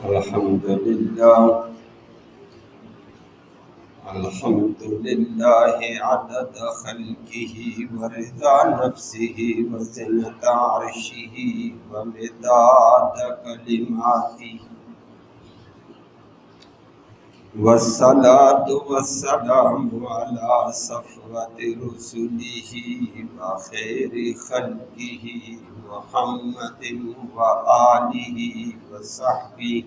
الحمد لله الحمد لله عدد خلقه ورضا نفسه وزنة عرشه ومداد كلماته والصلاة والسلام على صفوة رسله وخير خلقه محمد وآله وصحبه.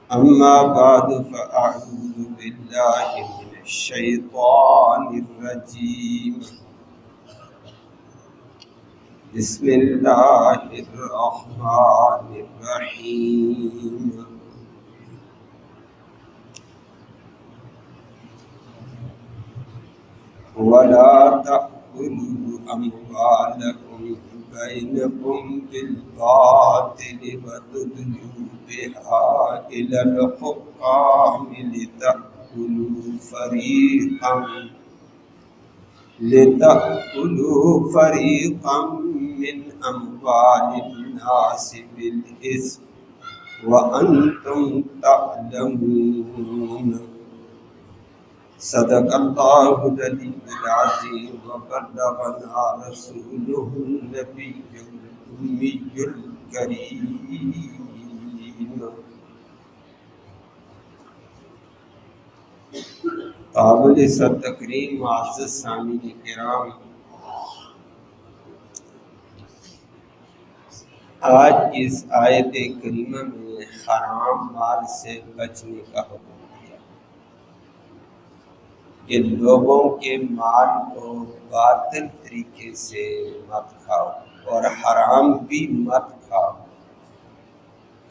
أما بعد فأعوذ بالله من الشيطان الرجيم. بسم الله الرحمن الرحيم. ولا تأكلوا أموالكم بينكم بالباطل وتدلوا بها إلى الحكام لتأكلوا فريقا من أموال الناس بالإثم وأنتم تعلمون. صدق الله العلي العظيم وبلغنا رسوله النبي الأمي الكريم. قابل تکریم معزز سامعین کرام، آج اس آیت کریمہ میں حرام مال سے بچنے کا حکم دیا کہ لوگوں کے مال کو باطل طریقے سے مت کھاؤ اور حرام بھی مت کھاؤ،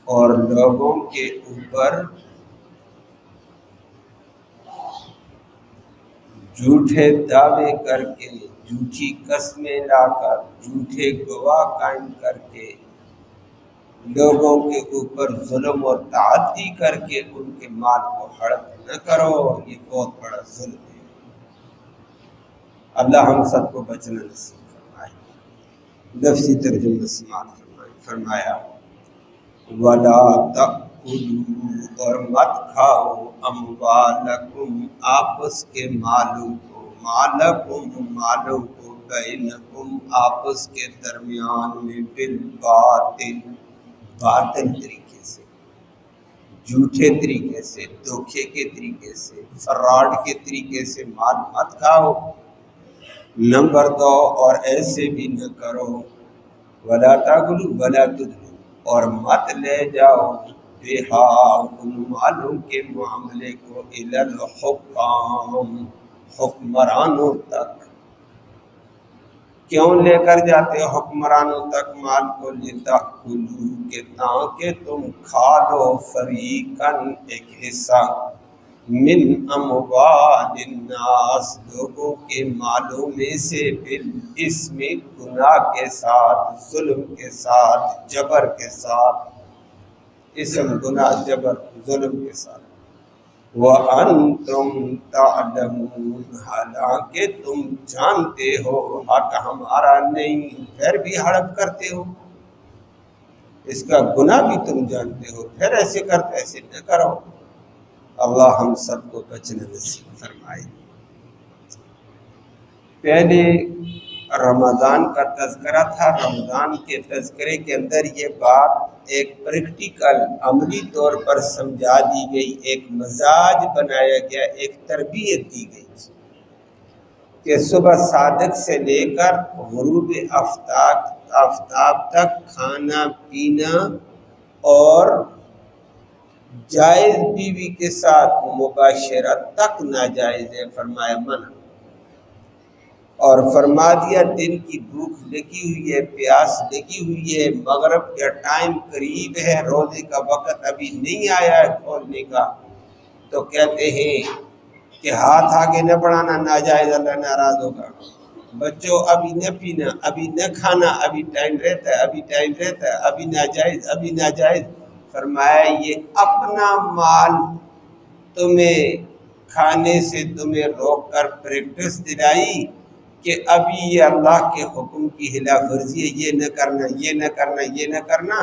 اور لوگوں کے اوپر جھوٹے دعوے کر کے، جھوٹی قسمیں لا کر، جھوٹے گواہ قائم کر کے، لوگوں کے اوپر ظلم اور تعدی کر کے ان کے مال کو ہڑپ نہ کرو، یہ بہت بڑا ظلم ہے۔ اللہ ہم سب کو بچنا نصیب فرمائے۔ لفظی ترجمہ سماعت فرمایا وَلَا تَأْكُلُوا، اور مت کھاؤ، اموالکم، آپس کے مالوں کو، مالوں کو، بینکم، آپس کے درمیان میں، بالباطل، باطل طریقے سے، جھوٹے طریقے سے، دھوکے کے طریقے سے، فراڈ کے طریقے سے مال مت کھاؤ۔ نمبر 2، اور ایسے بھی نہ کرو، وَلَا تَأْكُلُوا وَلَا تُدْلُوا، اور مت لے جاؤ بہا، ان مالوں کے معاملے کو، الی الحکام، حکمرانوں تک۔ کیوں لے کر جاتے ہو حکمرانوں تک مال کو؟ لتأکلوا، کہ تاکہ تم کھا لو، فریقاً، ایک حصہ، من اموال الناس، لوگوں کے مالوں میں سے، بالاسم، گناہ کے ساتھ، ظلم کے ساتھ، جبر کے ساتھ، اسم، گناہ، جبر، ظلم کے ساتھ۔ وَأَنْتُمْ تَعْلَمُونَ، حالانکہ تم جانتے ہو حق ہمارا نہیں، پھر بھی ہڑپ کرتے ہو، اس کا گناہ بھی تم جانتے ہو، پھر ایسے کرتے، ایسے نہ کرو۔ اللہ ہم سب کو بچنا نصیب فرمائے۔ پہلے رمضان کا تذکرہ تھا، رمضان کے تذکرے کے اندر یہ بات ایک پریکٹیکل، عملی طور پر سمجھا دی گئی، ایک مزاج بنایا گیا، ایک تربیت دی گئی کہ صبح صادق سے لے کر غروب آفتاب تک کھانا پینا اور جائز بیوی کے ساتھ مباشرت تک ناجائز ہے، فرمایا منع، اور فرما دیا دن کی بھوک لگی ہوئی ہے، پیاس لگی ہوئی ہے، مغرب کا ٹائم قریب ہے، روزے کا وقت ابھی نہیں آیا ہے کھولنے کا، تو کہتے ہیں کہ ہاتھ آگے نہ بڑھانا، ناجائز، اللہ ناراض ہوگا۔ بچوں ابھی نہ پینا، ابھی نہ کھانا، ابھی ٹائم رہتا ہے، ابھی ٹائم رہتا ہے، ابھی ناجائز، ابھی ناجائز۔ فرمایا یہ اپنا مال تمہیں کھانے سے تمہیں روک کر پریکٹس دلائی کہ ابھی یہ اللہ کے حکم کی خلاف ورزی ہے، یہ نہ کرنا، یہ نہ کرنا، یہ نہ کرنا،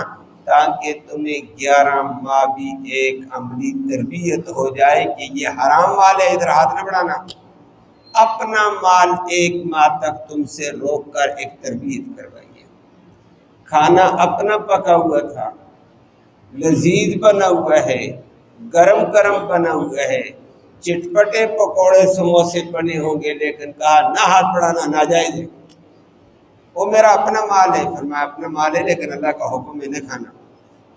تاکہ تمہیں 11 ماہ بھی ایک عملی تربیت ہو جائے کہ یہ حرام مال ہے، ادھر ہاتھ نہ بڑھانا۔ اپنا مال 1 ماہ تک تم سے روک کر ایک تربیت کروائیے۔ کھانا اپنا پکا ہوا تھا، لذیذ بنا ہوا ہے، گرم گرم بنا ہوا ہے، چٹپٹے پکوڑے سموسے بنے ہوں گے، لیکن کہا نہ ہاتھ بڑھانا، ناجائز ہے۔ وہ میرا اپنا مال ہے۔ فرمایا اپنا مال ہے لیکن اللہ کا حکم ہے نہ کھانا۔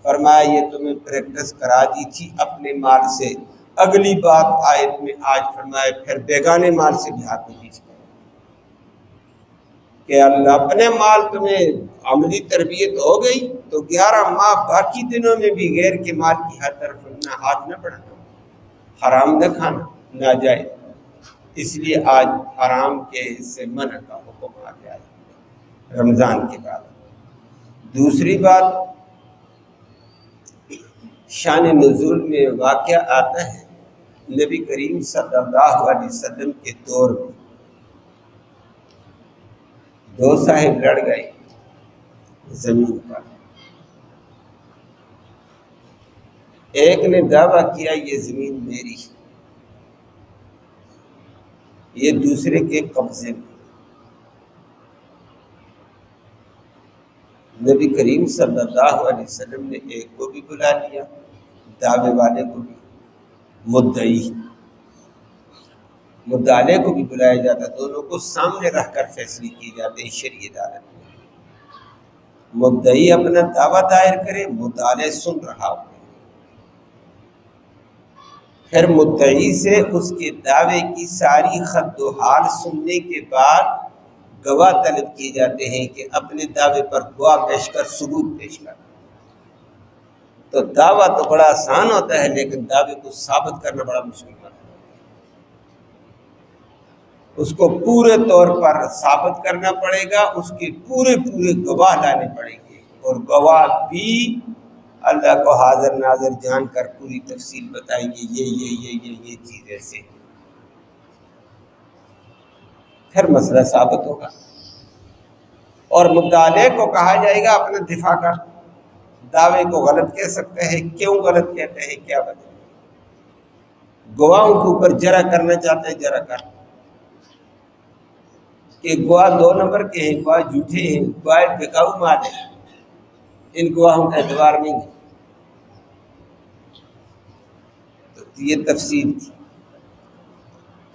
فرمایا یہ تمہیں پریکٹس کرا دی تھی اپنے مال سے، اگلی بات آیت میں آج فرمایا پھر بیگانے مال سے بھی ہاتھ نہیں دیجیے کہ اللہ اپنے مال تمہیں عملی تربیت ہو گئی تو 11 ماہ باقی دنوں میں بھی غیر کے مال کی طرف نہ ہاتھ نہ بڑھانا، حرام نہ کھانا، ناجائز۔ اس لیے آج حرام کے سے منع کا حکم آ گیا ہے رمضان کے بعد۔ دوسری بات، شان نزول میں واقعہ آتا ہے نبی کریم صلی اللہ علیہ وسلم کے دور میں 2 صاحب لڑ گئے زمین پر۔ ایک نے دعویٰ کیا یہ زمین میری، یہ دوسرے کے قبضے میں۔ نبی کریم صلی اللہ علیہ وسلم نے ایک کو بھی بلا لیا، دعوے والے کو بھی، مدعے کو بھی بلایا جاتا، دونوں کو سامنے رکھ کر فیصلے کیے جاتے ہیں شرعی عدالت میں۔ مدعی اپنا دعویٰ دائر کرے، مدعا سن رہا ہو، پھر مدعی سے اس کے دعوے کی ساری خد و حال سننے کے بعد گواہ طلب کیے جاتے ہیں کہ اپنے دعوے پر گواہ پیش کر، ثبوت پیش کر۔ تو دعویٰ تو بڑا آسان ہوتا ہے لیکن دعوے کو ثابت کرنا بڑا مشکل ہوتا ہے۔ اس کو پورے طور پر ثابت کرنا پڑے گا، اس کے پورے گواہ لانے پڑیں گے، اور گواہ بھی اللہ کو حاضر ناظر جان کر پوری تفصیل بتائیں گے، یہ چیز ایسے، پھر مسئلہ ثابت ہوگا۔ اور مدعے کو کہا جائے گا اپنا دفاع کر، دعوے کو غلط کہہ سکتے ہیں، کیوں غلط کہتے ہیں، کیا وجہ ہے۔ گواہوں کے اوپر جرح کرنا چاہتے ہیں، جرح کر کہ گواہ 2 نمبر کے ہیں، گواہ جھوٹے ہیں، گواہ بکاؤ مال ہیں، ان گواہوں کا اعتبار نہیں ہے۔ تو یہ تفصیل تھی۔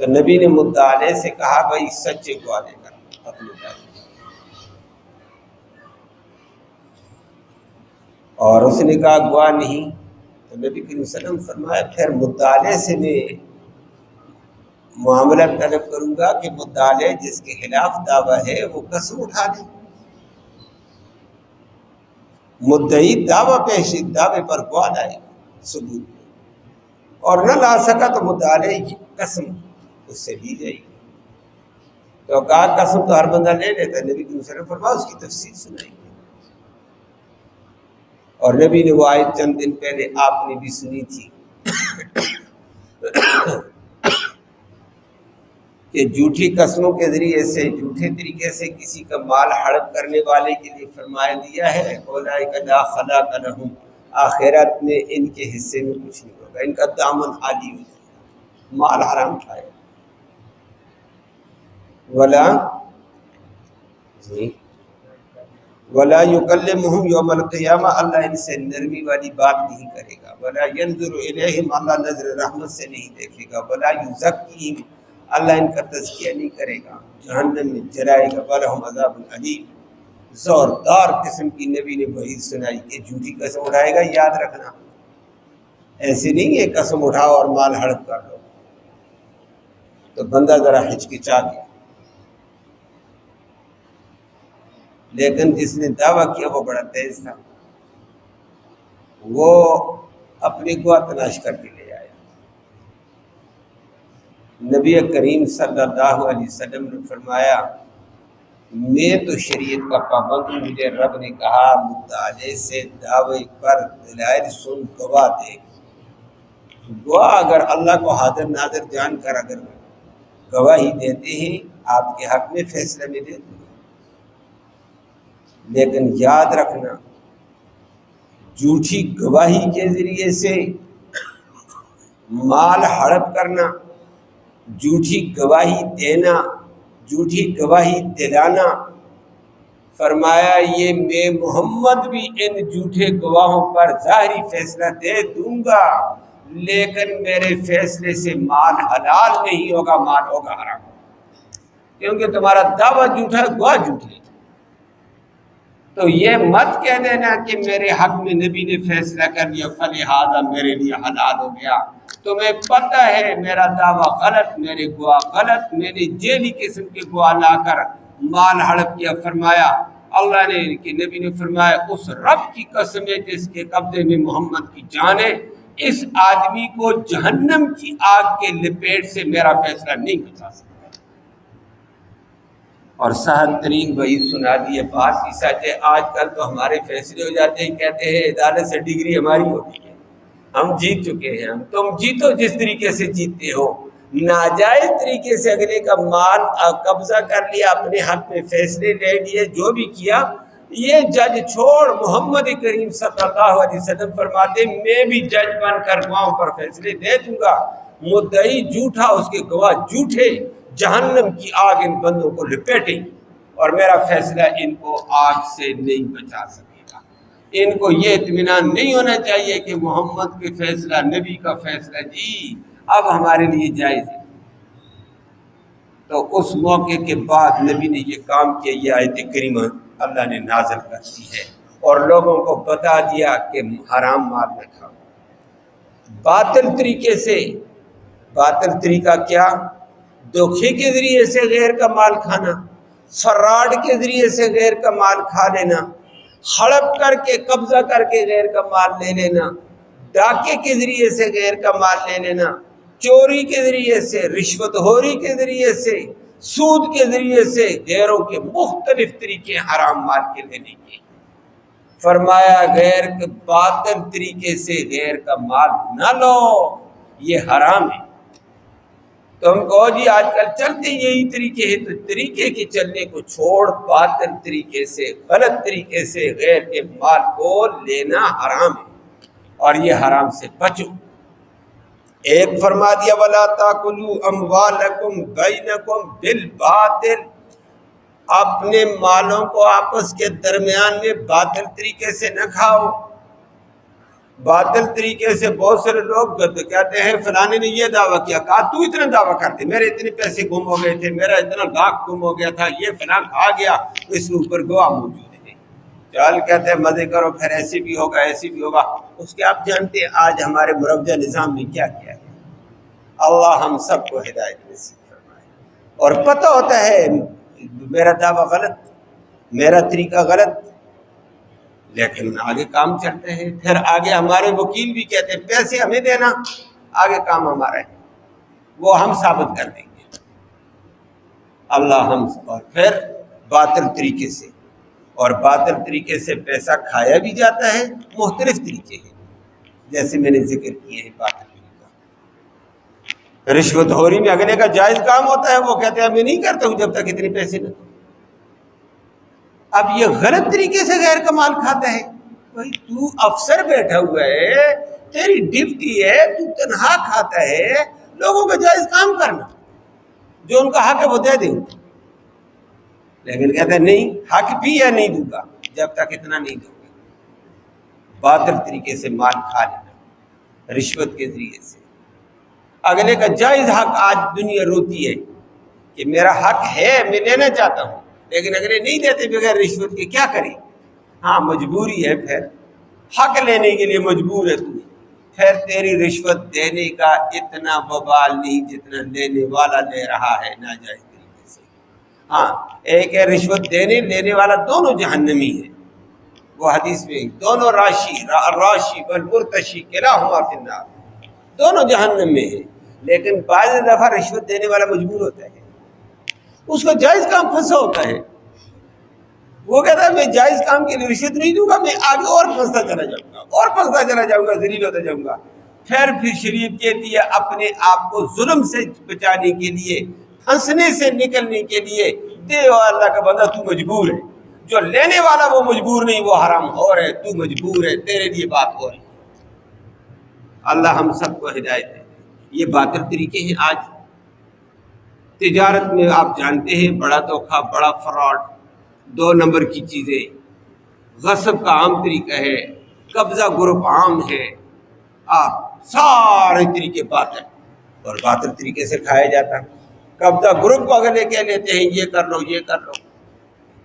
تو نبی نے مدعے سے کہا بھائی سچے گواہ دے کر اپنے دعوے، اور اس نے کہا گواہ نہیں، تو نبی کریم صلی اللہ علیہ وسلم فرمایا پھر مدعے سے میں معاملہ طلب کروں گا کہ مدعے جس کے خلاف دعویٰ ہے وہ قسم اٹھا دے۔ مدعی دعویٰ پیش، دعوے پر گواہ لائے ثبوت، اور نہ لا سکا تو مدعے کی قسم اس سے لی جائے گی۔ تو کہا قسم تو ہر بندہ لے لیتا ہے، نبی کریم صلی اللہ علیہ وسلم فرمایا اس کی تفصیل سنائیں گے۔ اور نبی نے وہ آیت چند دن پہلے آپ نے بھی سنی تھی کہ جھوٹی قسموں کے ذریعے سے، جھوٹے طریقے سے کسی کا مال ہڑپ کرنے والے کے لیے فرمایا دیا ہے اولئک لا خلاق لہم، آخرت میں ان کے حصے میں کچھ نہیں ہوگا، ان کا دامن خالی ہو جائے گا، مال حرام کھائے۔ ولا یکلمہم یوم القیامہ، اللہ ان سے نرمی والی بات نہیں کرے گا۔ ولا ینظر الیہم، اللہ نظر رحمت سے نہیں دیکھے گا۔ ولا یزکیہم، اللہ ان کا تزکیہ نہیں کرے گا، جہنم میں جلائے گا۔ ولہم عذاب علیم، زوردار قسم کی نبی نے وعید سنائی کہ جھوٹی قسم اٹھائے گا، یاد رکھنا ایسے نہیں ہے قسم اٹھاؤ اور مال ہڑپ کر لو، تو بندہ ذرا ہچکچا گیا۔ لیکن جس نے دعویٰ کیا وہ بڑا تیز تھا، وہ اپنی گواہ تلاش کر کے لے آیا۔ نبی کریم صلی اللہ علیہ وسلم نے فرمایا میں تو شریعت کا پابند ہوں، مجھے رب نے کہا مدعے سے دعوے پر دلائل سن، گواہ دے۔ گواہ اگر اللہ کو حاضر ناظر جان کر اگر گواہی دیتے ہیں آپ کے حق میں فیصلہ میں دیتے ہیں، لیکن یاد رکھنا جھوٹی گواہی کے ذریعے سے مال ہڑپ کرنا، جھوٹی گواہی دینا، جھوٹی گواہی دلانا، فرمایا یہ میں محمد بھی ان جھوٹے گواہوں پر ظاہری فیصلہ دے دوں گا، لیکن میرے فیصلے سے مال حلال نہیں ہوگا، مال ہوگا حرام، کیونکہ تمہارا دعویٰ جھوٹا ہے، گواہ جھوٹے۔ تو یہ مت کہہ دینا کہ میرے حق میں نبی نے فیصلہ کر دیا فلہذا میرے لیے حلال ہو گیا۔ تمہیں پتہ ہے میرا دعویٰ غلط، میرے گواہ غلط، میں نے جیلی قسم کے گواہ لا کر مال ہڑپ کیا۔ فرمایا اللہ نے کہ نبی نے فرمایا اس رب کی قسم ہے جس کے قبضے میں محمد کی جان ہے، اس آدمی کو جہنم کی آگ کے لپیٹ سے میرا فیصلہ نہیں بچا سکتا۔ اور سہل ترین وہی سنا دی ہے، بات بھی سچ ہے۔ آج کل تو ہمارے فیصلے ہو جاتے ہیں، کہتے ہیں عدالت سے ڈگری ہماری ہوتی ہے، ہم جیت چکے ہیں۔ تم جیتو جس طریقے سے جیتتے ہو، ناجائز طریقے سے اگلے کا مال قبضہ کر لیا، اپنے حق میں فیصلے لے لیے، جو بھی کیا، یہ جج چھوڑ، محمد کریم صلی اللہ علیہ وسلم فرماتے میں بھی جج بن کر گواہوں پر فیصلے دے دوں گا، مدعی جھوٹا، اس کے گواہ جھوٹے، جہنم کی آگ ان بندوں کو لپیٹے گی اور میرا فیصلہ ان کو آگ سے نہیں بچا سکے گا۔ ان کو یہ اطمینان نہیں ہونا چاہیے کہ محمد کے فیصلہ، نبی کا فیصلہ جی اب ہمارے لیے جائز ہے۔ تو اس موقع کے بعد نبی نے یہ کام کیا، یہ آیت کریمہ اللہ نے نازل کر دی ہے اور لوگوں کو بتا دیا کہ حرام مال نہ کھاؤ۔ باطل طریقے سے، باطل طریقہ کیا؟ دھوکے کے ذریعے سے غیر کا مال کھانا، فراڈ کے ذریعے سے غیر کا مال کھا لینا، ہڑپ کر کے قبضہ کر کے غیر کا مال لے لینا، ڈاکے کے ذریعے سے غیر کا مال لے لینا، چوری کے ذریعے سے، رشوت خوری کے ذریعے سے، سود کے ذریعے سے، غیروں کے مختلف طریقے حرام مال کے لینے کے۔ فرمایا غیر کے باطل طریقے سے غیر کا مال نہ لو، یہ حرام ہے۔ تم کہو جی آج کل چلتے یہی طریقے ہیں، تو طریقے کے چلنے کو چھوڑ، باطل طریقے سے، غلط طریقے سے غیر کے مال کو لینا حرام ہے اور یہ حرام سے بچو۔ ایک فرما دیا وَلَا تَأْكُلُوا أَمْوَالَكُمْ بَيْنَكُمْ بِالْبَاطِلِ، اپنے مالوں کو آپس کے درمیان میں باطل طریقے سے نہ کھاؤ۔ باطل طریقے سے بہت سارے لوگ کہتے ہیں فلانے نے یہ دعویٰ کیا، کہا تو اتنا دعویٰ کرتے، میرے اتنے پیسے گم ہو گئے تھے، میرا اتنا لاکھ گم ہو گیا تھا، یہ فلاں کھا گیا، اس کے اوپر گواہ موجود ہے۔ چل کہتے ہیں مزے کرو، پھر ایسے بھی ہوگا، ایسے بھی ہوگا۔ اس کے آپ جانتے ہیں آج ہمارے مروجہ نظام میں کیا کیا ہے؟ اللہ ہم سب کو ہدایت نصیب فرمائے۔ اور پتہ ہوتا ہے میرا دعویٰ غلط، میرا طریقہ غلط، لیکن آگے کام چلتے ہیں۔ پھر آگے ہمارے وکیل بھی کہتے ہیں پیسے ہمیں دینا، آگے کام ہمارا ہے، وہ ہم ثابت کر دیں گے۔ اللہ ہم، اور پھر باطل طریقے سے، اور باطل طریقے سے پیسہ کھایا بھی جاتا ہے، مختلف طریقے ہیں جیسے میں نے ذکر کیے ہیں۔ باطل طریقہ رشوت خوری میں اگلے کا جائز کام ہوتا ہے، وہ کہتے ہیں میں نہیں کرتا ہوں جب تک اتنے پیسے نہ دو۔ اب یہ غلط طریقے سے غیر کا مال کھاتا ہے۔ بھائی تو افسر بیٹھا ہوا ہے، تیری ڈیوٹی ہے، تو تنہا کھاتا ہے، لوگوں کا جائز کام کرنا، جو ان کا حق ہے وہ دے دیں، لیکن کہتا ہے نہیں، حق بھی یا نہیں دوں گا جب تک اتنا نہیں دوں گا۔ باطل طریقے سے مال کھا لینا، رشوت کے ذریعے سے اگلے کا جائز حق آج دنیا روتی ہے کہ میرا حق ہے، میں لینا چاہتا ہوں، لیکن اگلے نہیں دیتے بغیر رشوت کے، کیا کریں؟ ہاں مجبوری ہے، پھر حق لینے کے لیے مجبور ہے تو، پھر تیری رشوت دینے کا اتنا وبال نہیں جتنا لینے والا لے رہا ہے ناجائز طریقے سے۔ ہاں ایک ہے رشوت لینے والا، دونوں جہنمی ہیں، وہ حدیث میں دونوں راشی والمرتشی کلاہما فی النار، دونوں جہنم میں ہیں۔ لیکن بعض دفعہ رشوت دینے والا مجبور ہوتا ہے، اس کو جائز کام پھنسا ہوتا ہے، وہ کہتا ہے میں جائز کام کے لیے رشوت نہیں دوں گا، میں آگے اور پھنستا چلا جاؤں گا، اور پھنستا چلا جاؤں گا، ذلیل ہوتا جاؤں گا۔ پھر شریعت کہتی ہے اپنے آپ کو ظلم سے بچانے کے لیے، پھنسنے سے نکلنے کے لیے، دے اللہ کا بندہ تو مجبور ہے، جو لینے والا وہ مجبور نہیں، وہ حرام ہو رہے، تو مجبور ہے، تیرے لیے بات ہو رہی۔ اللہ ہم سب کو ہدایت دے۔ یہ باطل طریقے ہیں آج تجارت میں، آپ جانتے ہیں، بڑا دھوکہ، بڑا فراڈ، 2 نمبر کی چیزیں، غصب کا عام طریقہ ہے، قبضہ گروپ عام ہے، آپ سارے طریقے باطل اور باطل طریقے سے کھایا جاتا ہے۔ قبضہ گروپ کو اگر یہ کہہ لیتے ہیں یہ کر لو یہ کر لو،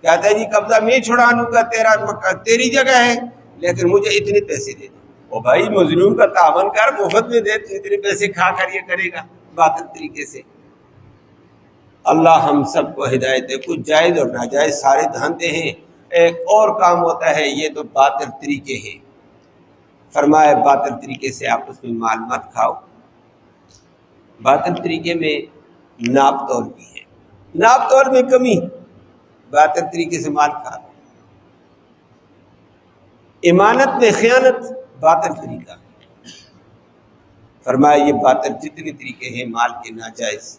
کہتا ہے جی قبضہ میں چھڑا لوں گا، تیری جگہ ہے لیکن مجھے اتنے پیسے دے دو۔ او بھائی مظلوم کا تعاون کر، مفت میں دے، تو اتنے پیسے کھا کر یہ کرے گا باطل طریقے سے۔ اللہ ہم سب کو ہدایت دے۔ کچھ جائز اور ناجائز سارے دھندے ہیں، ایک اور کام ہوتا ہے، یہ تو باطل طریقے ہیں۔ فرمایا باطل طریقے سے آپس میں مال مت کھاؤ۔ باطل طریقے میں ناپ تول بھی ہے، ناپ تول میں کمی، باطل طریقے سے مال کھا۔ امانت میں خیانت، باطل طریقہ۔ فرمایا یہ باطل جتنے طریقے ہیں مال کے ناجائز۔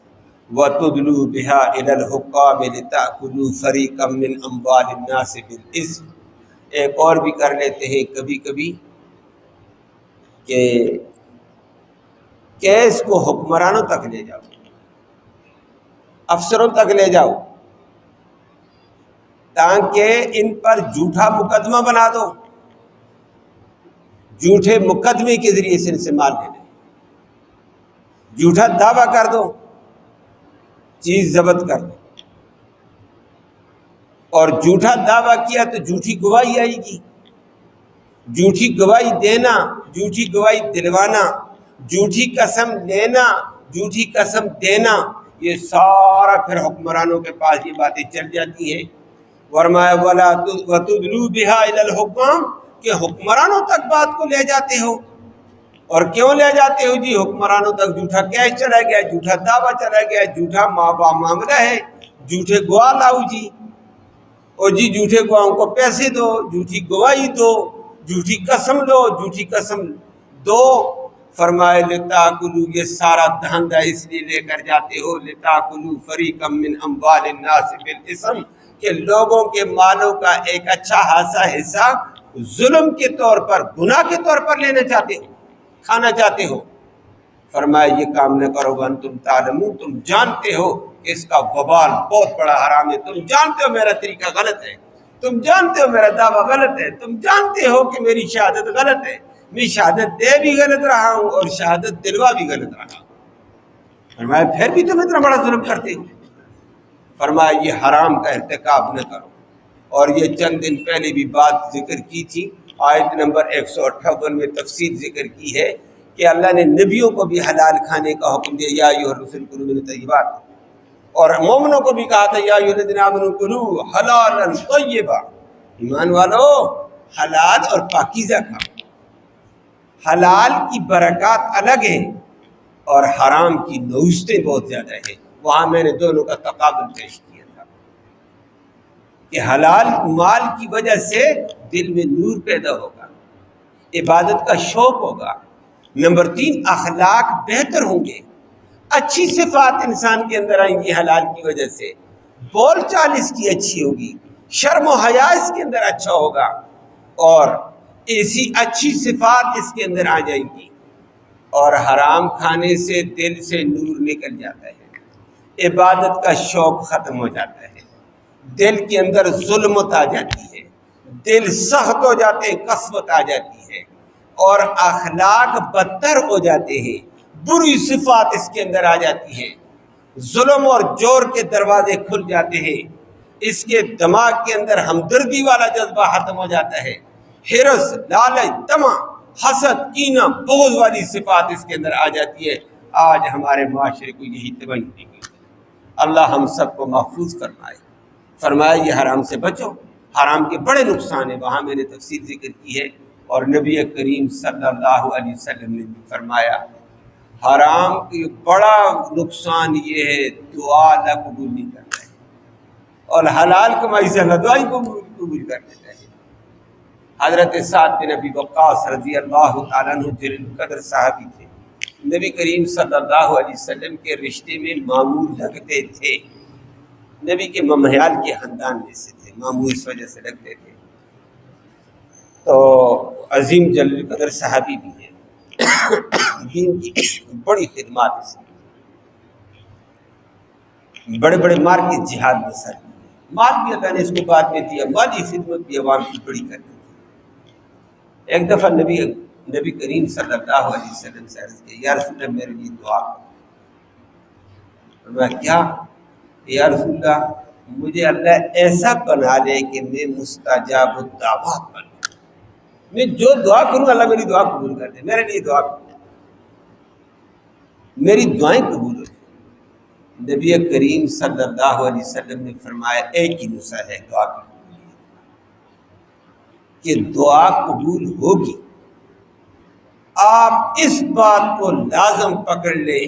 وَتُدْلُوا بِهَا إِلَى الْحُكَّامِ لِتَأْكُلُوا فَرِيقًا مِّنْ أَمْوَالِ النَّاسِ بِالْإِثْمِ۔ ایک اور بھی کر لیتے ہیں کبھی کبھی کہ کیس کو حکمرانوں تک لے جاؤ، افسروں تک لے جاؤ، تاکہ ان پر جھوٹا مقدمہ بنا دو، جھوٹے مقدمے کے ذریعے سے ان سے مال لے لیں، جھوٹا دعویٰ کر دو، چیز ضبط کر دو، اور جھوٹا دعویٰ کیا تو جھوٹی گواہی آئے گی، جھوٹی گواہی دینا، جھوٹی گواہی دلوانا، جھوٹی قسم لینا، جھوٹی قسم دینا، یہ سارا پھر حکمرانوں کے پاس یہ باتیں چل جاتی ہیں۔ فرمایا وَتُدْلُوا بِهَا إِلَى الْحُكَّامِ کہ حکمرانوں تک بات کو لے جاتے ہو۔ اور کیوں لے جاتے ہو جی؟ حکمرانوں تک جھوٹا کیس چلا گیا، جھوٹا دعویٰ چلا گیا، جھوٹا معاملہ ہے، جھوٹے گواہ لاؤ جی، اور جی جھوٹے گواہوں کو پیسے دو، جھوٹی گواہی دو، جھوٹی قسم دو، جھوٹی قسم دو۔ فرمائے لِتَأْكُلُوا یہ سارا دھندہ اس لیے لے کر جاتے ہو، لِتَأْكُلُوا فَرِيقًا مِّنْ أَمْوَالِ النَّاسِ بِالْإِثْمِ کہ لوگوں کے مالوں کا ایک اچھا خاصا حصہ ظلم کے طور پر، گناہ کے طور پر لینا چاہتے ہو، کھانا چاہتے ہو۔ فرمایا یہ کام نہ کرو وانتم تعلمون تم جانتے ہو کہ اس کا وبال بہت بڑا حرام ہے، تم جانتے ہو میرا طریقہ غلط ہے، تم جانتے ہو میرا دعویٰ غلط ہے، تم جانتے ہو کہ میری شہادت غلط ہے، میں شہادت دے بھی غلط رہا ہوں اور شہادت دلوا بھی غلط رہا ہوں۔ فرمایا پھر بھی تم اتنا بڑا ظلم کرتے ہو۔ فرمایا یہ حرام کا ارتکاب نہ کرو۔ اور یہ چند دن پہلے بھی بات ذکر کی تھی، آیت نمبر 158 میں تفصیل ذکر کی ہے کہ اللہ نے نبیوں کو بھی حلال کھانے کا حکم دیا، یا ایھا الرسل کلوا من الطیبات، اور مومنوں کو بھی کہا تھا یا ایھا الذین آمنوا کلوا حلالا طیبا، ایمان والو حلال اور پاکیزہ کھاؤ۔ حلال کی برکات الگ ہیں اور حرام کی نوستیں بہت زیادہ ہیں۔ وہاں میں نے دونوں کا تقابل پیش کیا تھا کہ حلال مال کی وجہ سے دل میں نور پیدا ہوگا، عبادت کا شوق ہوگا، نمبر 3 اخلاق بہتر ہوں گے، اچھی صفات انسان کے اندر آئیں گی حلال کی وجہ سے، بول چال اس کی اچھی ہوگی، شرم و حیا اس کے اندر اچھا ہوگا، اور ایسی اچھی صفات اس کے اندر آ جائیں گی۔ اور حرام کھانے سے دل سے نور نکل جاتا ہے، عبادت کا شوق ختم ہو جاتا ہے، دل کے اندر ظلمت آ جاتی ہے، دل سخت ہو جاتے ہیں، قسوت آ جاتی ہے، اور اخلاق بدتر ہو جاتے ہیں، بری صفات اس کے اندر آ جاتی ہیں، ظلم اور جور کے دروازے کھل جاتے ہیں، اس کے دماغ کے اندر ہمدردی والا جذبہ ختم ہو جاتا ہے، حرص، لالچ، طمع، حسد، کینہ، بغض والی صفات اس کے اندر آ جاتی ہے۔ آج ہمارے معاشرے کو یہی تباہی دی گئی۔ اللہ ہم سب کو محفوظ فرمائے۔ فرمایا یہ حرام سے بچو، حرام کے بڑے نقصان ہیں، وہاں میں نے تفصیل ذکر کی ہے، اور نبی کریم صلی اللہ علیہ وسلم نے بھی فرمایا حرام کی بڑا نقصان یہ ہے دعا اللہ قبول نہیں کرتا ہے، اور حلال کمائی سے اللہ دعائی کو قبول کر لیتا ہے۔ حضرت سعد بن ابی وقاص رضی اللہ تعالیٰ عنہ جلیل القدر صحابی تھے، نبی کریم صلی اللہ علیہ وسلم کے رشتے میں معمول لگتے تھے، نبی کے ممحیال کے خاندان میں سے تھے، ماموں اس وجہ سے رکھتے تھے، تو عظیم جلیل قدر صحابی بھی ہیں، دین کی بڑی خدمات اس نے، بڑے بڑے مار کے جہاد میں سر دیے، مال بھی اللہ نے اس کو بعد میں دیا، مالی خدمت بھی عوام کی بڑی کرتی تھی۔ ایک دفعہ نبی کریم صلی اللہ علیہ وسلم سے عرض کیا، یا رسول اللہ میرے لیے دعا کرو۔ فرمایا کیا؟ یا رسول اللہ مجھے اللہ ایسا بنا لے کہ میں مستجاب الدعوات بن جاؤں، میں جو دعا کروں اللہ میری دعا قبول کر دے، میرے لیے دعا کرو، میری دعائیں قبول ہو جائیں۔ نبی کریم صلی اللہ علیہ وسلم نے فرمایا ایک ہی نسخہ ہے دعا کی قبولیت کہ دعا قبول ہوگی، آپ اس بات کو لازم پکڑ لیں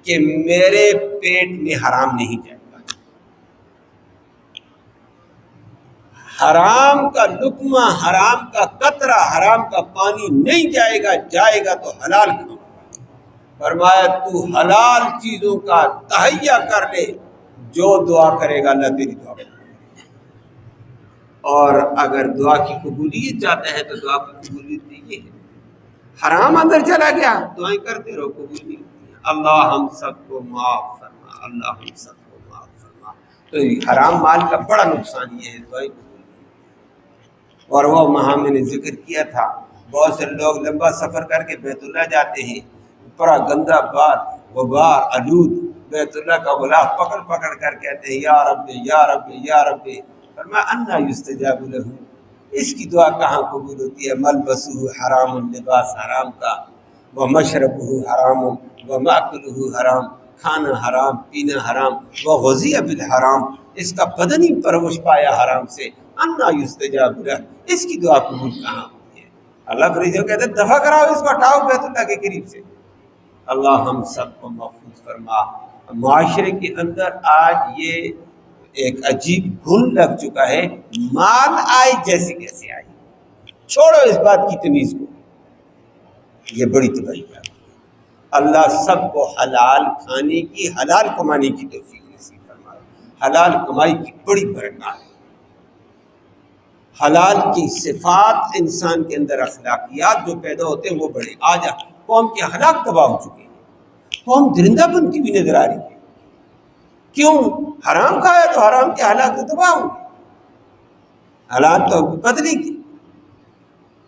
کہ میرے پیٹ میں حرام نہیں جائے گا، حرام کا لقمہ، حرام کا قطرہ، حرام کا پانی نہیں جائے گا، جائے گا تو حلال کھاؤں۔ فرمایا تو حلال چیزوں کا تہیہ کر لے، جو دعا کرے گا اللہ تیری دعا کرے گا، اور اگر دعا کی قبولیت چاہتا ہے تو دعا کی قبولیت نہیں ہے، حرام اندر چلا گیا دعائیں کرتے رہو، قبول نہیں ہوتی۔ اللہ ہم سب کو معاف فرما، اللہ ہم سب کو معاف فرما۔ تو حرام مال کا بڑا نقصان یہ ہے دعائیں قبول نہیں۔ اور وہ وہاں میں نے ذکر کیا تھا، بہت سے لوگ لمبا سفر کر کے بیت اللہ جاتے ہیں، بڑا گندا بات، غبار، آلود، بیت اللہ کا غلاف پکڑ پکڑ کر کہتے ہیں یا رب یا رب یا رب۔ فرمایا انا یستجاب لہ، اس کی دعا کہاں قبول ہوتی ہے؟ ملبسہ حرام، لباس حرام کا، ومشربہ حرام ومأکلہ حرام، کھانا حرام، پینا حرام، وغذی بالحرام، اس کا بدنی پرورش پایا حرام سے، انا یستجاب لہ، اس کی دعا قبول کہاں ہوتی ہے؟ اللہ فرشتوں کہتے ہیں دفع کراؤ اس کو، ہٹاؤ بیت اللہ کے قریب سے۔ اللہ ہم سب کو محفوظ فرما۔ معاشرے کے اندر آج یہ ایک عجیب گن لگ چکا ہے، مال آئے جیسے کیسے آئے، چھوڑو اس بات کی تمیز کو، یہ بڑی تباہی ہے۔ اللہ سب کو حلال کھانے کی، حلال کمانے کی توفیق نصیب فرمائے۔ حلال کمائی کی بڑی برکت ہے، حلال کی صفات انسان کے اندر، اخلاقیات جو پیدا ہوتے ہیں وہ بڑے۔ آج قوم کے اخلاق تباہ ہو چکے ہیں، قوم درندہ بنتی ہوئی نظر آ رہی ہے۔ کیوں؟ حرام کھایا تو حرام کے حالات تو تباہ ہوں گے، حالات تو بدلے گی،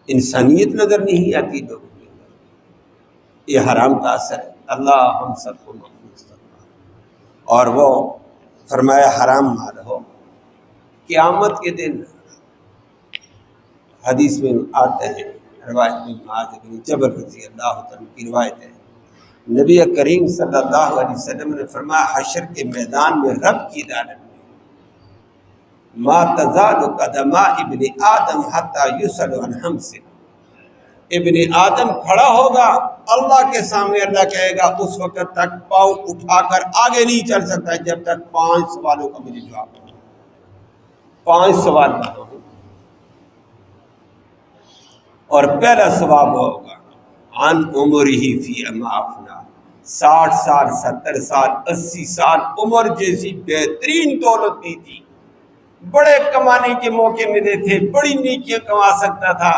انسانیت نظر نہیں آتی لوگوں کے اندر، یہ حرام کا اثر ہے۔ اللہ ہم سب کو محفوظ فرمائے۔ اور وہ فرمایا حرام مال ہو، قیامت کے دن حدیث میں آتے ہیں، روایت میں معاذ بن جبل رضی اللہ عنہ کی روایت ہے، نبی کریم صلی اللہ علیہ وسلم نے فرمایا حشر کے میدان میں رب کی عدالت میں ما تزال قدما ابن آدم حتی یسأل عن خمس، ابن آدم کھڑا ہوگا اللہ کے سامنے، اللہ کہے گا اس وقت تک پاؤں اٹھا کر آگے نہیں چل سکتا جب تک 5 سوالوں کا مجھے جواب دے۔ 5 سوال کرتا ہوں، اور پہلا سوال ہوگا عن عمرہ فی ما افنا، 60 سال، 70 سال، 80 سال عمر جیسی بہترین دولت دی تھی، بڑے کمانے کے موقع ملے تھے، بڑی نیکیاں کما سکتا تھا،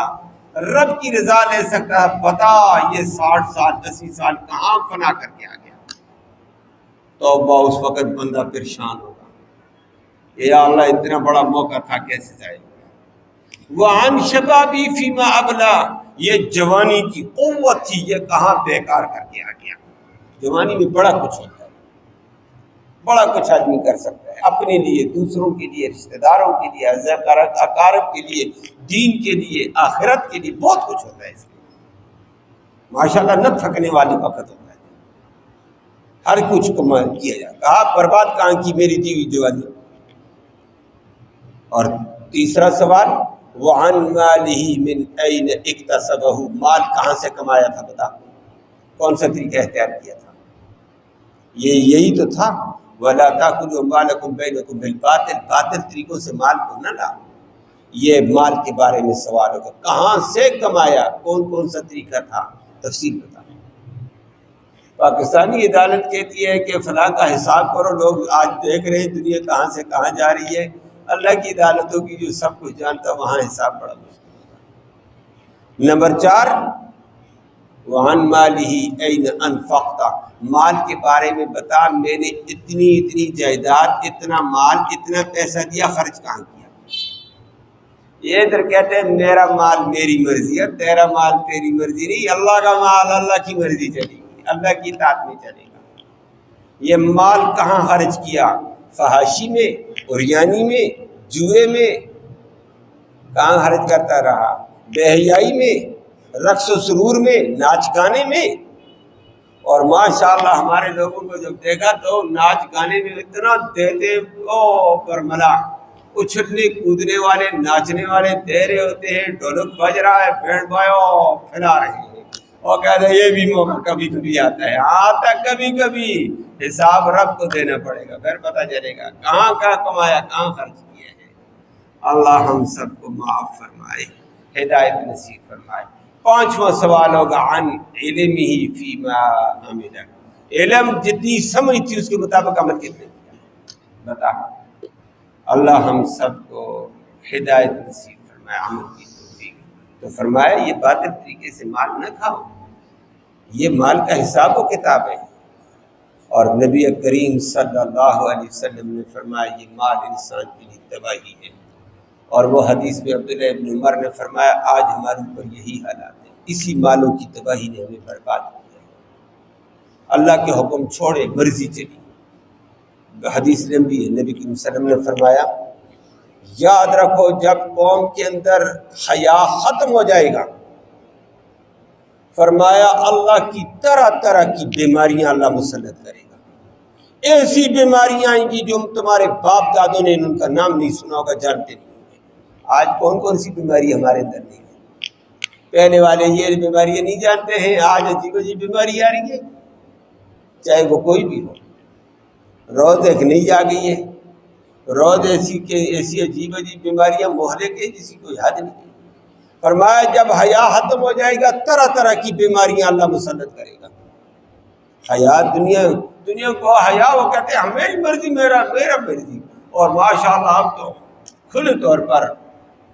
رب کی رضا لے سکتا تھا، بتا یہ 60 سال 80 سال کہاں فنا کر کے آ گیا؟ توبہ، اس وقت بندہ پریشان ہوگا، یا اللہ اتنا بڑا موقع تھا کیسے ضائع ہو گیا۔ وعن شبابی فیما ابلا، یہ جوانی کی قوت تھی، یہ کہاں بیکار کر کے آ گیا۔ جوانی میں بڑا کچھ ہوتا ہے، بڑا کچھ آدمی کر سکتا ہے، اپنے لیے، دوسروں کے لیے، رشتہ داروں کے لیے، اقارب کے لیے، دین کے لیے، آخرت کے لیے، بہت کچھ ہوتا ہے اس میں ماشاءاللہ، نہ تھکنے والی وقت ہوتا ہے، ہر کچھ کو کیا جاتا ہے۔ آپ برباد کہاں کی میری دی ہوئی جوانی۔ اور تیسرا سوال وعن مالہ من این اکتسبہ، مال کہاں سے کمایا تھا، بتا کون سا طریقہ اختیار کیا تھا؟ یہی تو تھا، وَلَا تَأْكُلُوا أَمْوَالَكُمْ بَيْنَكُمْ بِالْبَاطِلِ، باطل طریقوں سے مال کو نہ لاؤ۔ یہ مال کے بارے میں سوال ہوگا، کہاں سے کمایا، کون کون سا طریقہ تھا، تفصیل بتا۔ پاکستانی عدالت کہتی ہے کہ فلاں کا حساب کرو، لوگ آج دیکھ رہے ہیں دنیا کہاں سے کہاں جا رہی ہے۔ اللہ کی عدالتوں کی جو سب کچھ جانتا وہاں حساب بڑا مشکل۔ نمبر 4، وعن مالہ این انفقتا، مال کے بارے میں بتا، میں نے اتنی جائیداد، اتنا مال، اتنا پیسہ دیا، خرچ کہاں کیا۔ یہ ادھر کہتے ہیں میرا مال میری مرضی ہے، تیرا مال تیری مرضی نہیں، اللہ کا مال اللہ کی مرضی چلے گی، اللہ کی اطاعت میں چلے گا۔ یہ مال کہاں خرچ کیا؟ فحاشی میں، عریانی میں، جوئے میں، کہاں خرچ کرتا رہا؟ بے حیائی میں، رقص و سرور میں، ناچ گانے میں۔ اور ماشاءاللہ ہمارے لوگوں کو جب دیکھا تو ناچ گانے میں اتنا دیتے، او برملا، اچھلنے کودنے والے، ناچنے والے دے رہے ہوتے ہیں، ڈھولک بج رہا ہے، بینڈ بایو پھیلا رہے ہیں، اور کہتے ہیں یہ بھی موقع کبھی کبھی آتا ہے، آتا کبھی کبھی، حساب رب کو دینا پڑے گا، پھر پتہ چلے گا کہاں کہاں کمایا، کہاں خرچ کیا ہے۔ اللہ ہم سب کو معاف فرمائے، ہدایت نصیب فرمائے۔ 5واں سوال ہوگا عن علمہ فیما عمل، علم جتنی سمجھ تھی اس کے مطابق عمل کتنے کیا، بتا۔ اللہ ہم سب کو ہدایت نصیب فرمائے، عمل کی توفیق۔ تو فرمایا یہ باطل طریقے سے مال نہ کھاؤ، یہ مال کا حساب و کتاب ہے۔ اور نبی کریم صلی اللہ علیہ وسلم نے فرمایا یہ مال انسان کے لیے تباہی ہے۔ اور وہ حدیث میں عبداللہ ابن عمر نے فرمایا آج ہمارے اوپر یہی حالات ہیں، اسی مالوں کی تباہی نے ہمیں برباد کیا ہے۔ اللہ کے حکم چھوڑے، مرضی چلی۔ حدیث لمبی ہے، نبی کریم صلی اللہ علیہ وسلم نے فرمایا یاد رکھو جب قوم کے اندر حیا ختم ہو جائے گا، فرمایا اللہ کی طرح طرح کی بیماریاں اللہ مسلط کرے گا، ایسی بیماریاں آئیں گی جو تمہارے باپ دادوں نے ان کا نام نہیں سنا ہوگا، جانتے نہیں ہوں گے۔ آج کون کون سی بیماری ہمارے اندر نہیں ہے؟ پہلے والے یہ بیماریاں نہیں جانتے ہیں، آج عجیب عجیب بیماری آ رہی ہے، چاہے وہ کوئی بھی ہو۔ روز ایک نئی آ گئی ہے، روز ایسی عجیب عجیب بیماریاں محلے کے جس کی کوئی حد نہیں ہے۔ فرمایا جب حیا ختم ہو جائے گا طرح طرح کی بیماریاں اللہ مسلط کرے گا۔ حیا دنیا کو حیا وہ کہتے ہیں میری مرضی، میرا مرضی، اور ماشاءاللہ اب تو کھلے طور پر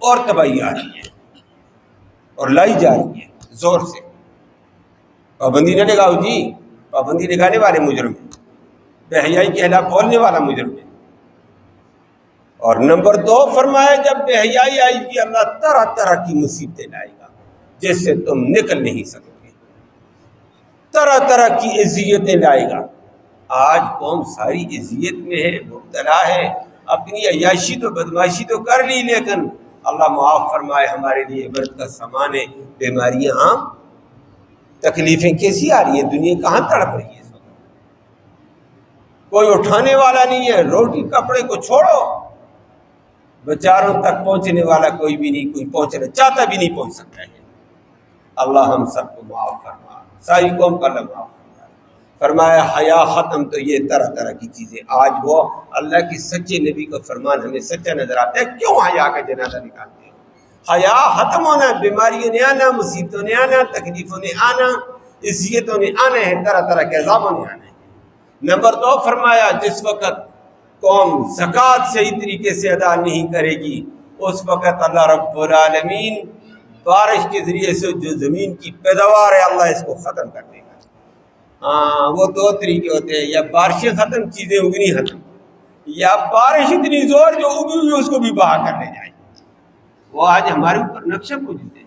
اور تباہی آ رہی ہے اور لائی جا رہی ہے زور سے۔ پابندی نہ لگاؤ جی، پابندی لگانے والے مجرم ہیں، بے حیائی کے خلاف بولنے والا مجرم ہے۔ اور نمبر 2 فرمایا جب بے حیائی آئے گی اللہ طرح طرح کی مصیبتیں لائے گا جس سے تم نکل نہیں سکو گے، طرح طرح کی اذیتیں لائے گا۔ آج قوم ساری اذیت میں ہے، مبتلا ہے، اپنی عیاشی تو بدماشی تو کر لی، لیکن اللہ معاف فرمائے ہمارے لیے عبرت کا سامان ہے، بیماریاں عام، تکلیفیں کیسی آ رہی ہیں، دنیا کہاں تڑپ رہی ہے اس وقت، کوئی اٹھانے والا نہیں ہے، روٹی کپڑے کو چھوڑو، بیچاروں تک پہنچنے والا کوئی بھی نہیں، کوئی پہنچنا چاہتا بھی نہیں پہنچ سکتا ہے۔ اللہ ہم سب کو معاف فرما، ساری قوم کا اللہ معاف فرمائے۔ فرمایا حیا ختم، تو یہ طرح طرح کی چیزیں آج وہ اللہ کے سچے نبی کا فرمان ہمیں سچا نظر آتا ہے، کیوں حیا کا جنازہ نکالتے ہیں؟ حیا ختم ہونا، بیماریوں نے آنا، مصیبتوں نے آنا، تکلیفوں نے آنا، اذیتوں نے آنا ہے، طرح طرح کے عذابوں نے آنا ہے۔ نمبر 2 فرمایا جس وقت قوم زکوٰۃ صحیح طریقے سے ادا نہیں کرے گی اس وقت اللہ رب العالمین بارش کے ذریعے سے جو زمین کی پیداوار ہے اللہ اس کو ختم کر دے گا۔ وہ 2 طریقے ہوتے ہیں، یا بارشیں ختم، چیزیں اگنی ختم، یا بارش اتنی زور جو اگی ہوئی اس کو بھی بہا کر لے جائے۔ وہ آج ہمارے اوپر نقشہ موجود ہے،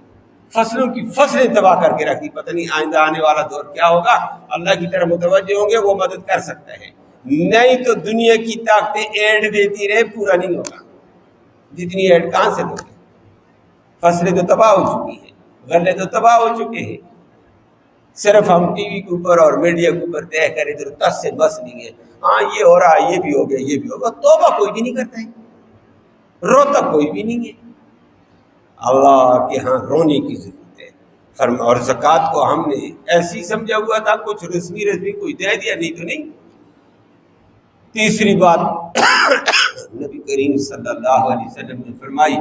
فصلوں کی فصلیں تباہ کر کے رکھی، پتہ نہیں آئندہ آنے والا دور کیا ہوگا، اللہ کی طرف متوجہ ہوں گے وہ مدد کر سکتا ہے، نہیں تو دنیا کی طاقتیں ایڈ دیتی رہے پورا نہیں ہوگا۔ جتنی ایڈ کہاں سے لوگے، فصلیں تو تباہ ہو چکی ہیں، غلے تو تباہ ہو چکے ہیں، صرف ہم ٹی وی کے اوپر اور میڈیا کے اوپر دیکھ کر ادھر تس سے بس نہیں ہے، ہاں یہ ہو رہا ہے، یہ بھی ہو گیا، یہ بھی ہوگا، توبہ کوئی بھی نہیں کرتا ہے، روتا کوئی بھی نہیں ہے۔ اللہ کے ہاں رونے کی ضرورت ہے۔ اور زکوٰۃ کو ہم نے ایسی سمجھا ہوا تھا، کچھ رسمی کوئی دے دیا، نہیں تو نہیں۔ تیسری بات نبی کریم صلی اللہ علیہ وسلم نے فرمائی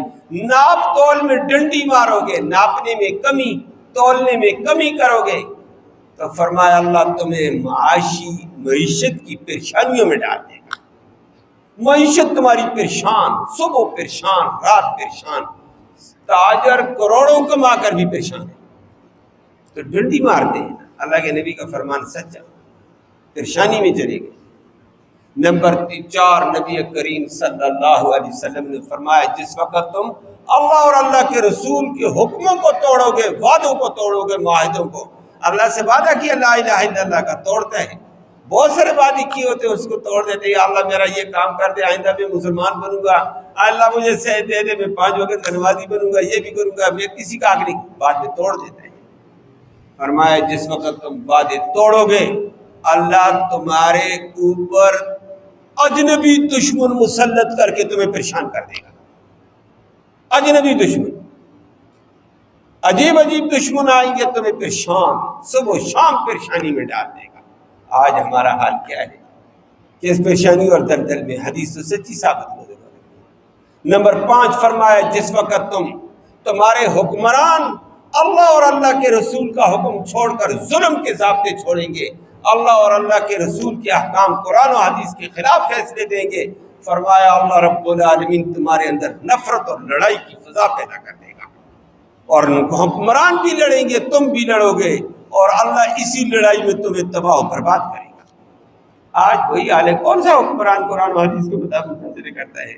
ناپ تول میں ڈنڈی مارو گے، ناپنے میں کمی، تولنے میں کمی کرو گے تو فرمایا اللہ تمہیں معیشت کی پریشانیوں میں ڈال دے گا، معیشت تمہاری پریشان، صبح پریشان رات پریشان، تاجر کروڑوں کما کر بھی پریشان ہے تو ڈنڈی مارتے ہیں۔ اللہ کے نبی کا فرمان سچا، پریشانی میں چلے گئے۔ نمبر 4 نبی کریم صلی اللہ علیہ وسلم نے فرمایا جس وقت تم اللہ اور اللہ کے رسول کے حکموں کو توڑو گے، وعدوں کو توڑو گے، معاہدوں کو، اللہ سے وعدہ کیا لا الہ الا اللہ کا، توڑتا ہے، بہت سارے وعدے کیے ہوتے ہیں اس کو توڑ دیتے، یا اللہ میرا یہ کام کر دے، آئندہ میں مسلمان بنوں گا، اللہ مجھے صحت دے دے، میں 5 وقت نمازی بنوں گا، یہ بھی کروں گا، میں کسی کا حق نہیں، بعد میں توڑ دیتے ہیں۔ فرمایا جس وقت تم وعدے توڑو گے اللہ تمہارے اوپر اجنبی دشمن مسلط کر کے تمہیں پریشان کر دے گا، اجنبی دشمن، عجیب عجیب دشمن آئیں گے تمہیں پریشان، صبح و شام پریشانی میں ڈال دے گا۔ آج ہمارا حال کیا ہے کہ اس پریشانی اور دلدل میں حدیث تو سچی ثابت ہو رہی ہے۔ نمبر 5 فرمایا جس وقت تمہارے حکمران اللہ اور اللہ کے رسول کا حکم چھوڑ کر ظلم کے ضابطے چھوڑیں گے، اللہ اور اللہ کے رسول کے احکام قرآن و حدیث کے خلاف فیصلے دیں گے، فرمایا اللہ رب العالمین تمہارے اندر نفرت اور لڑائی کی فضا پیدا کر دے گا، اور حکمران بھی لڑیں گے، تم بھی لڑو گے، اور اللہ اسی لڑائی میں تمہیں تباہ و برباد کرے گا۔ آج وہی حال ہے، کون سا حکمران قرآن و حدیث کے مطابق فیصلے کرتا ہے؟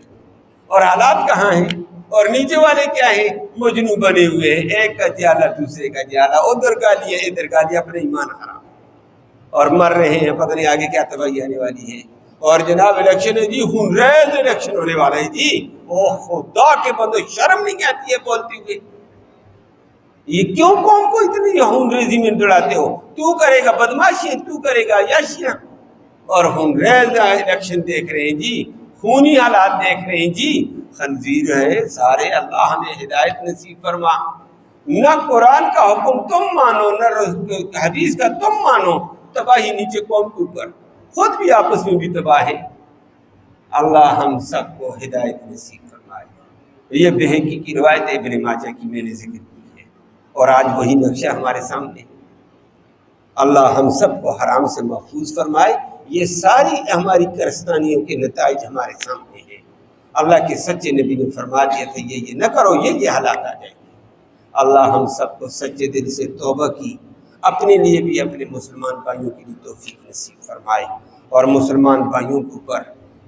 اور حالات کہاں ہیں؟ اور نیچے والے کیا ہیں؟ مجنو بنے ہوئے ہیں، ایک کا جالا دوسرے کا جالا، ادھر کا لیا ادھر کا لیا، اپنے ایمان خراب اور مر رہے ہیں، پتہ نہیں آگے کیا تباہی آنے والی ہے۔ اور جناب الیکشن ہے جی، خون ریز الیکشن ہونے والا ہے جی، او خدا کے بندو شرم نہیں آتی ہے بولتے ہوئے؟ یہ کیوں قوم کو اتنی خون ریزی میں ڈراتے ہو؟ تو کرے گا بدماشی، تو کرے گا یاشیاں، اور خون ریز الیکشن دیکھ رہے ہیں جی، خونی حالات دیکھ رہے ہیں جی، خنزیر ہے سارے۔ اللہ ہمیں ہدایت نصیب فرما، نہ قرآن کا حکم تم مانو نہ حدیث کا تم مانو، تباہی نیچے قوم کے اوپر، خود بھی آپس میں بھی تباہ ہے۔ اللہ ہم سب کو ہدایت نصیب فرمائے۔ یہ بہقی کی روایت ابن ماجہ کی میں نے ذکر کی ہے، اور آج وہی نقشہ ہمارے سامنے ہے۔ اللہ ہم سب کو حرام سے محفوظ فرمائے۔ یہ ساری ہماری کرستانیوں کے نتائج ہمارے سامنے ہیں۔ اللہ کے سچے نبی نے فرما دیا تھا یہ نہ کرو، یہ حالات آ جائیں گے۔ اللہ ہم سب کو سچے دل سے توبہ کی، اپنے لیے بھی اپنے مسلمان بھائیوں کے لیے توفیق نصیب فرمائے، اور مسلمان بھائیوں کے اوپر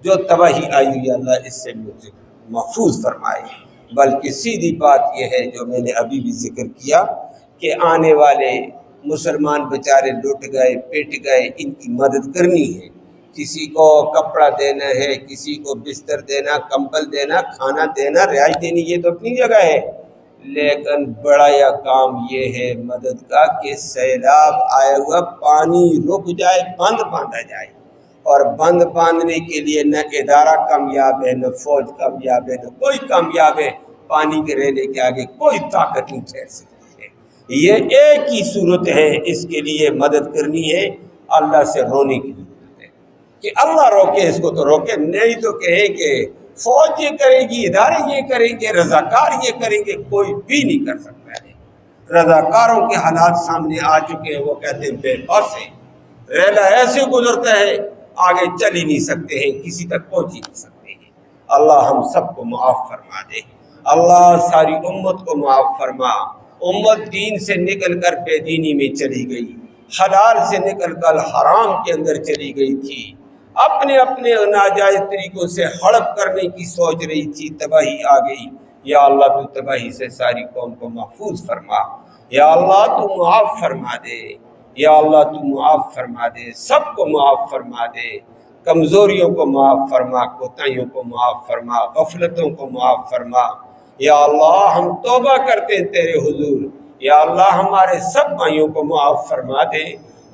جو تباہی آئی ہوئی اللہ اس سے مجھے محفوظ فرمائے۔ بلکہ سیدھی بات یہ ہے جو میں نے ابھی بھی ذکر کیا کہ آنے والے مسلمان بیچارے لٹ گئے پٹ گئے، ان کی مدد کرنی ہے، کسی کو کپڑا دینا ہے، کسی کو بستر دینا، کمبل دینا، کھانا دینا، رہائش دینی، یہ تو اپنی جگہ ہے، لیکن بڑا یا کام یہ ہے مدد کا کہ سیلاب آیا ہوا پانی رک جائے، بند باندھا جائے، اور بند باندھنے کے لیے نہ ادارہ کامیاب ہے، نہ فوج کامیاب ہے، نہ کوئی کامیاب ہے، پانی کے رہنے کے آگے کوئی طاقت نہیں ٹھہر سکتی ہے۔ یہ ایک ہی صورت ہے، اس کے لیے مدد کرنی ہے، اللہ سے رونے کی ضرورت ہے کہ اللہ روکے اس کو تو روکے، نہیں تو کہیں کہ فوج یہ کرے گی، ادارے یہ کریں گے، رضاکار یہ کریں گے، کوئی بھی نہیں کر سکتا ہے۔ رضاکاروں کے حالات سامنے آ چکے ہیں، وہ کہتے ہیں بے بس ہے، ریلا ایسے گزرتا ہے آگے چل ہی نہیں سکتے ہیں، کسی تک پہنچ ہی نہیں سکتے ہیں۔ اللہ ہم سب کو معاف فرما دے، اللہ ساری امت کو معاف فرما۔ امت دین سے نکل کر بے دینی میں چلی گئی، حلال سے نکل کر حرام کے اندر چلی گئی تھی، اپنے اپنے ناجائز طریقوں سے ہڑپ کرنے کی سوچ رہی تھی، تباہی آ گئی۔ یا اللہ تو تباہی سے ساری قوم کو محفوظ فرما، یا اللہ تو معاف فرما دے، یا اللہ تو معاف فرما دے، سب کو معاف فرما دے، کمزوریوں کو معاف فرما، کوتاہیوں کو معاف فرما، غفلتوں کو معاف فرما۔ یا اللہ ہم توبہ کرتے ہیں تیرے حضور، یا اللہ ہمارے سب بھائیوں کو معاف فرما دے،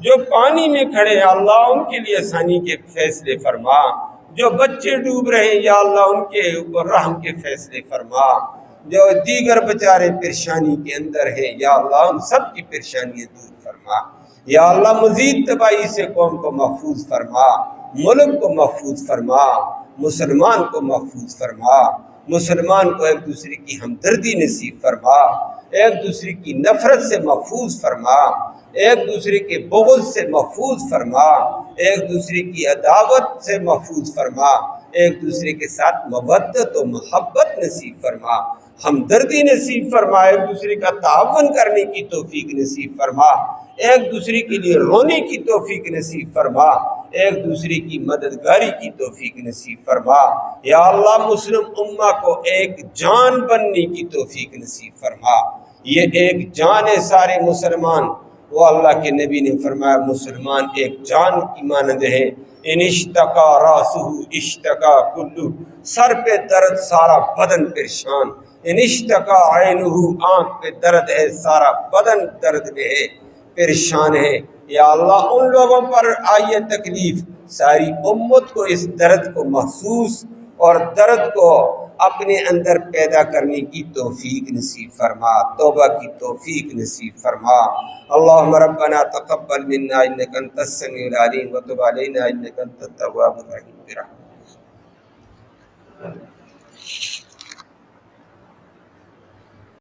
جو پانی میں کھڑے ہیں اللہ ان کے لیے آسانی کے فیصلے فرما، جو بچے ڈوب رہے ہیں یا اللہ ان کے اوپر رحم کے فیصلے فرما، جو دیگر بیچارے پریشانی کے اندر ہیں یا اللہ ان سب کی پریشانیاں دور فرما۔ یا اللہ مزید تباہی سے قوم کو محفوظ فرما، ملک کو محفوظ فرما، مسلمان کو محفوظ فرما۔ مسلمان کو ایک دوسرے کی ہمدردی نصیب فرما، ایک دوسرے کی نفرت سے محفوظ فرما، ایک دوسرے کے بغض سے محفوظ فرما، ایک دوسرے کی عداوت سے محفوظ فرما، ایک دوسرے کے ساتھ مودت و محبت نصیب فرما، ہمدردی نصیب فرما، ایک دوسرے کا تعاون کرنے کی توفیق نصیب فرما، ایک دوسرے کے لیے رونے کی توفیق نصیب فرما، ایک دوسرے کی مددگاری کی توفیق نصیب فرما۔ یا اللہ مسلم امہ کو ایک جان بننے کی توفیق نصیب فرما۔ یہ ایک جان ہے سارے مسلمان، وہ اللہ کے نبی نے فرمایا مسلمان ایک جان کی مانند ہے۔ ان اشتکا راسہ اشتکا کلہ، سر پہ درد سارا بدن پریشان، ان اشتکا عینہ، آنکھ پہ درد ہے سارا بدن درد میں ہے، پریشان ہے۔ یا اللہ ان لوگوں پر آئی تکلیف، ساری امت کو اس درد کو محسوس اور درد کو اپنے اندر پیدا کرنے کی توفیق نصیب فرما، توبہ کی توفیق نصیب فرما۔ اللہم ربنا تقبل منا انک انت السمیع العلیم وتب علینا انک انت التواب الرحیم برحمتک۔